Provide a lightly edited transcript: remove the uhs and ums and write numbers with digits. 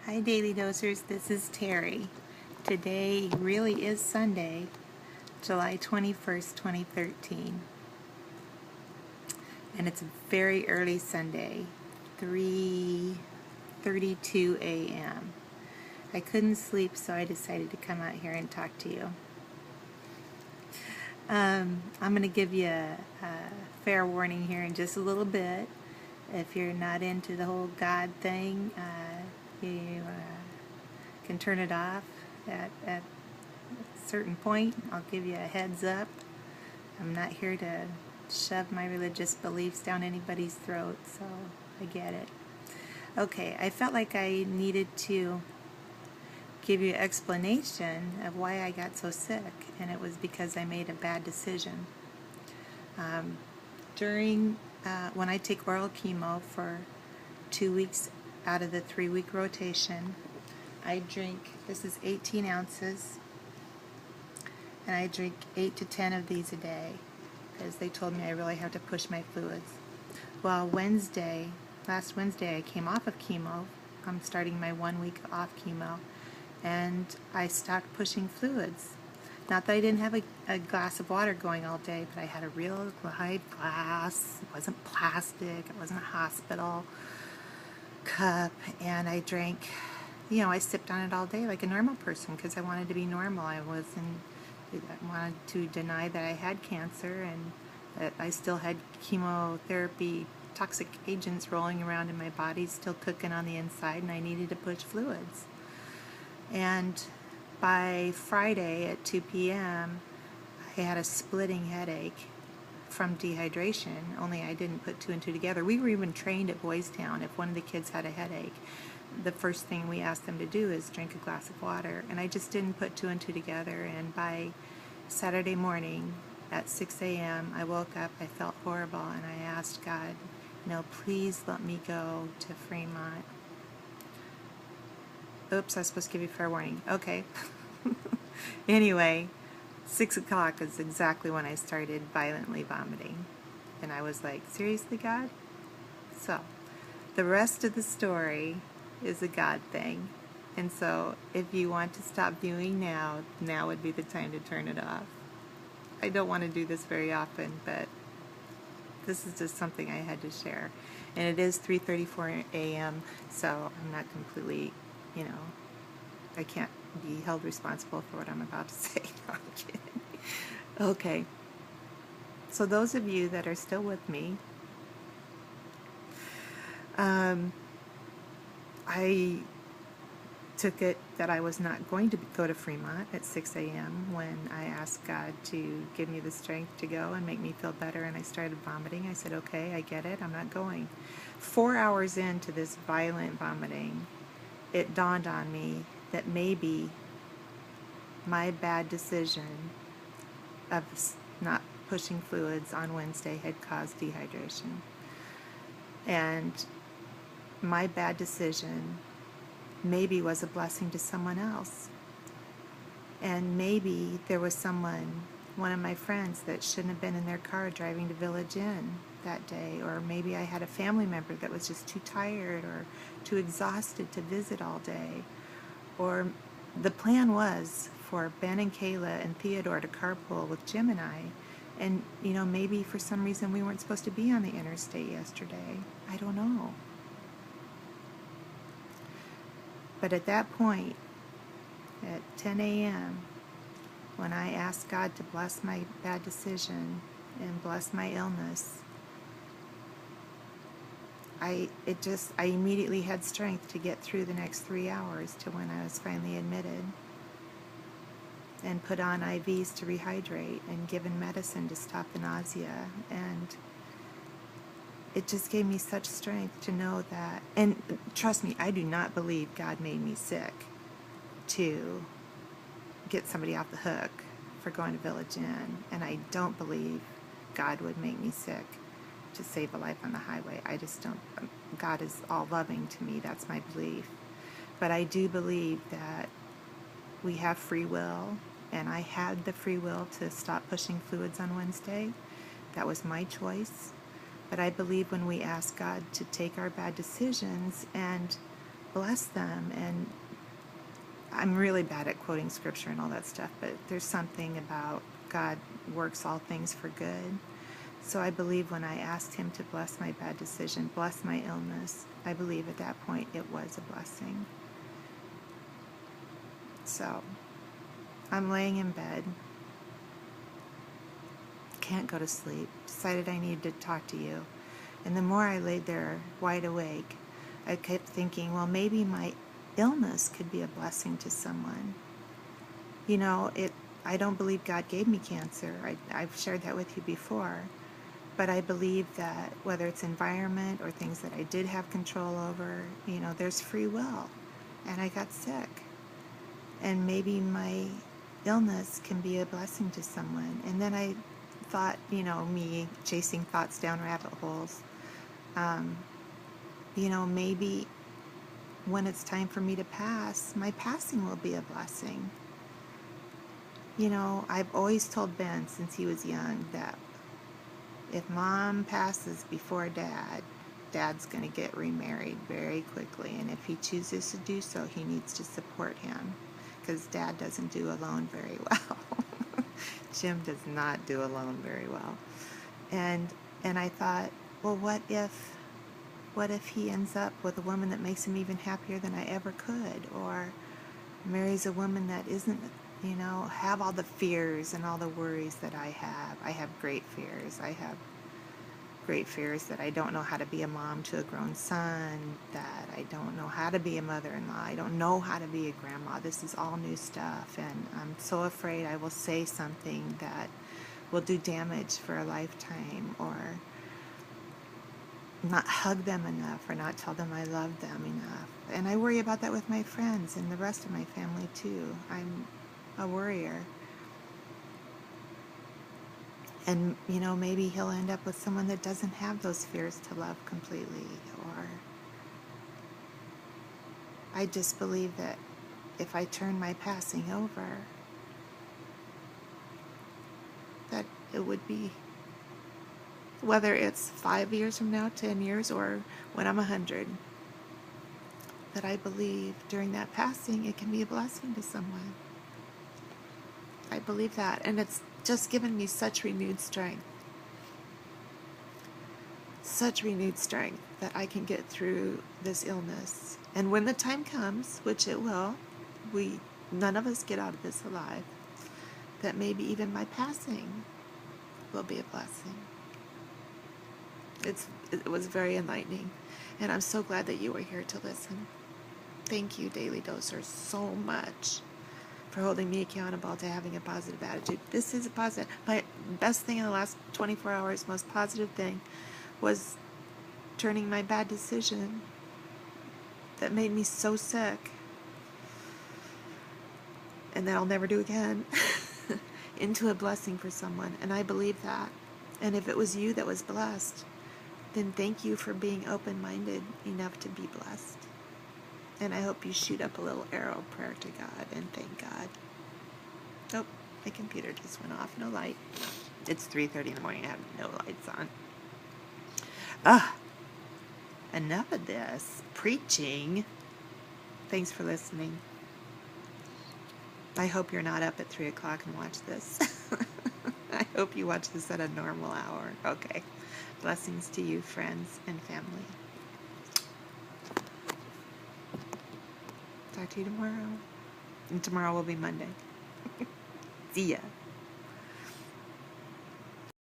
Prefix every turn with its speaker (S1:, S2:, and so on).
S1: Hi Daily Dosers, this is Teri. Today really is Sunday, July 21st, 2013. And it's a very early Sunday, 3:32 a.m. I couldn't sleep, so I decided to come out here and talk to you. I'm going to give you a fair warning here in just a little bit. If you're not into the whole God thing, you can turn it off at a certain point. I'll give you a heads up. I'm not here to shove my religious beliefs down anybody's throat, so I get it. Okay, I felt like I needed to give you an explanation of why I got so sick, and it was because I made a bad decision. When I take oral chemo for 2 weeks out of the 3-week rotation, I drink, this is 18 ounces, and I drink 8 to 10 of these a day because they told me I really have to push my fluids. Well, last Wednesday I came off of chemo. I'm starting my 1 week off chemo, and I stopped pushing fluids. Not that I didn't have a glass of water going all day, but I had a real high glass. It wasn't plastic. It wasn't a hospital cup, and I drank, I sipped on it all day like a normal person because I wanted to be normal. I wanted to deny that I had cancer and that I still had chemotherapy, toxic agents rolling around in my body, still cooking on the inside, and I needed to push fluids. And by Friday at 2 p.m., I had a splitting headache from dehydration, only I didn't put two and two together. We were even trained at Boys Town, if one of the kids had a headache, the first thing we asked them to do is drink a glass of water. And I just didn't put two and two together, and by Saturday morning at 6 a.m., I woke up, I felt horrible, and I asked God, please let me go to Fremont. Oops, I was supposed to give you fair warning. Okay. Anyway, 6 o'clock is exactly when I started violently vomiting. And I was like, seriously, God? So, the rest of the story is a God thing. And so, if you want to stop viewing now would be the time to turn it off. I don't want to do this very often, but this is just something I had to share. And it is 3:34 a.m., so I'm not completely, I can't be held responsible for what I'm about to say. No, I'm kidding. Okay. So those of you that are still with me, I took it that I was not going to go to Fremont at 6 a.m. when I asked God to give me the strength to go and make me feel better, and I started vomiting. I said, okay, I get it, I'm not going. 4 hours into this violent vomiting, it dawned on me that maybe my bad decision of not pushing fluids on Wednesday had caused dehydration. And my bad decision maybe was a blessing to someone else. And maybe there was one of my friends that shouldn't have been in their car driving to Village Inn that day, or maybe I had a family member that was just too tired or too exhausted to visit all day. Or the plan was for Ben and Kayla and Theodore to carpool with Jim and I, and maybe for some reason we weren't supposed to be on the interstate yesterday. I don't know. But at that point, at 10 a.m., when I asked God to bless my bad decision and bless my illness, I immediately had strength to get through the next 3 hours to when I was finally admitted and put on IVs to rehydrate and given medicine to stop the nausea. And it just gave me such strength to know that, and trust me, I do not believe God made me sick to get somebody off the hook for going to Village Inn, and I don't believe God would make me sick to save a life on the highway. I just don't. God is all loving to me, that's my belief. But I do believe that we have free will, and I had the free will to stop pushing fluids on Wednesday. That was my choice. But I believe when we ask God to take our bad decisions and bless them. And I'm really bad at quoting scripture and all that stuff, but there's something about God works all things for good. So I believe when I asked him to bless my bad decision, bless my illness, I believe at that point it was a blessing. So I'm laying in bed, can't go to sleep, decided I needed to talk to you. And the more I laid there wide awake, I kept thinking, well, maybe my illness could be a blessing to someone. You know, I don't believe God gave me cancer. I've shared that with you before. But I believe that whether it's environment or things that I did have control over, you know, there's free will. And I got sick. And maybe my illness can be a blessing to someone. And then I thought, you know, me chasing thoughts down rabbit holes, you know, maybe when it's time for me to pass, my passing will be a blessing. You know, I've always told Ben since he was young that if Mom passes before Dad, Dad's going to get remarried very quickly. And if he chooses to do so, he needs to support him, because Dad doesn't do alone very well. Jim does not do alone very well. And I thought, well, what if he ends up with a woman that makes him even happier than I ever could, or marries a woman that isn't, you know, have all the fears and all the worries that I have. I have great fears. I have great fears that I don't know how to be a mom to a grown son, that I don't know how to be a mother-in-law, I don't know how to be a grandma. This is all new stuff, and I'm so afraid I will say something that will do damage for a lifetime, or not hug them enough, or not tell them I love them enough. And I worry about that with my friends and the rest of my family too. I'm a worrier. And, you know, maybe he'll end up with someone that doesn't have those fears to love completely. Or I just believe that if I turn my passing over, that it would be, whether it's 5 years from now, 10 years, or when I'm 100, that I believe during that passing it can be a blessing to someone. I believe that, and it's just given me such renewed strength that I can get through this illness. And when the time comes, which it will, none of us get out of this alive, that maybe even my passing will be a blessing. It was very enlightening, and I'm so glad that you were here to listen. Thank you, Daily Doser, so much for holding me accountable to having a positive attitude. This is a positive. My best thing in the last 24 hours, most positive thing, was turning my bad decision that made me so sick, and that I'll never do again, into a blessing for someone. And I believe that. And if it was you that was blessed, then thank you for being open-minded enough to be blessed. And I hope you shoot up a little arrow prayer to God and thank God. Oh, my computer just went off. No light. It's 3:30 in the morning. I have no lights on. Enough of this preaching. Thanks for listening. I hope you're not up at 3 o'clock and watch this. I hope you watch this at a normal hour. Okay. Blessings to you, friends and family. Talk to you tomorrow. And tomorrow will be Monday. See ya.